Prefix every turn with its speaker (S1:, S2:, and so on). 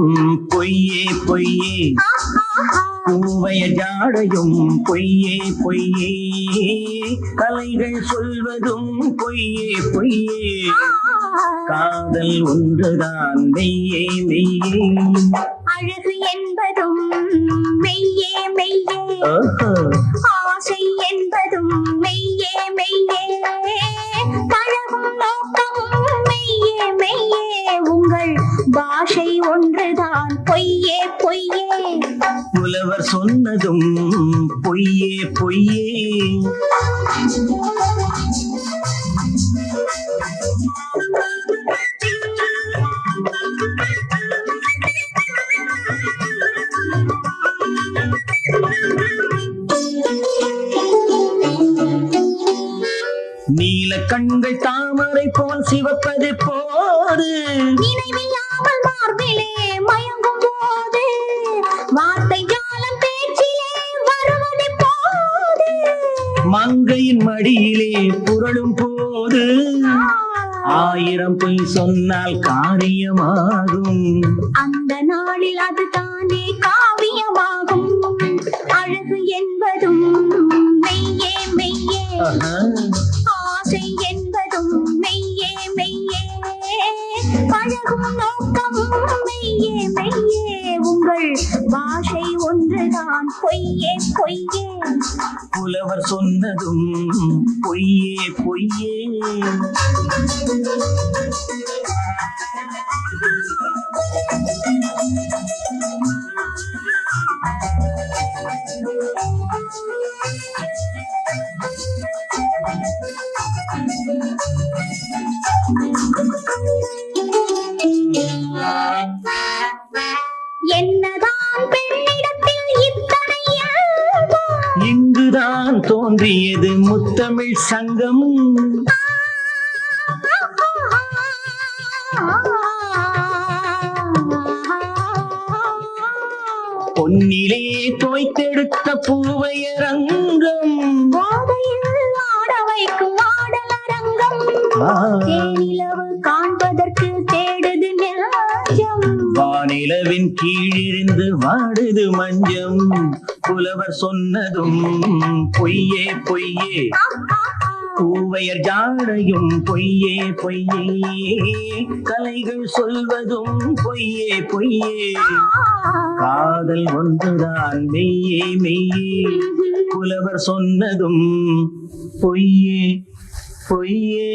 S1: பொய்யே பொய்யே பூவைய ஜாடையும் பொய்யே பொய்யே கலைகள் சொல்வதும் பொய்யே பொய்யே காதல் ஒன்றுதான் மெய்யே மெய்யே
S2: அழகு என்பதும் மெய்யே மெய்யே ஆசை என்பதும் மெய்யே மெய்யே பழகும் நோக்கம் மெய்யே மெய்யே உங்கள் பாஷை ஒன்றுதான் பொய்யே பொய்யே
S1: புலவர் சொன்னதும் பொய்யே பொய்யே நீல கண்கள் தாமரை போல் சிவப்பது போது
S2: நினைவில்லாமல் மார்பிலே மயங்கும் போது வார்த்தை ஜாலம் பேச்சிலே வருவது போது
S1: மங்கையின் மடியிலே புரளும் போது ஆயிரம் பொய் சொன்னால் காரியமாகும்
S2: அந்த நாளில் அது தானே காவியமாகும் அழகு என்பதும் மெய்யே மெய்யே ஆசை என்பதும் மெய்யே மெய்யே பழகும் நோக்கம் மெய்யே மெய்யே உங்கள் பாஷை ஒன்றுதான் பொய்யே பொய்யே
S1: புலவர் சொன்னதும் பொய்யே பொய்யே
S2: என்னதான் பெண்ணிடத்தில் இத்தனை இயல்பு?
S1: இங்குதான் தோன்றியது முத்தமிழ் சங்கம் பொன்னிலே தோய்த்தெடுத்த பூவையரங்கம்
S2: போதையில் ஆட வைக்கும் ஆடலரங்கம் தேனிலவு காண்பதற்கு தேடுது நெஞ்சம்
S1: வானிலவின் கீழிருந்து வாடுது மஞ்சம் புலவர் சொன்னதும் பொய்யே பொய்யே பூவையர் ஜாடையும் பொய்யே பொய்யே கலைகள் சொல்வதும் பொய்யே பொய்யே காதல் ஒன்றுதான் மெய்யே மெய்யே புலவர் சொன்னதும் பொய்யே பொய்யே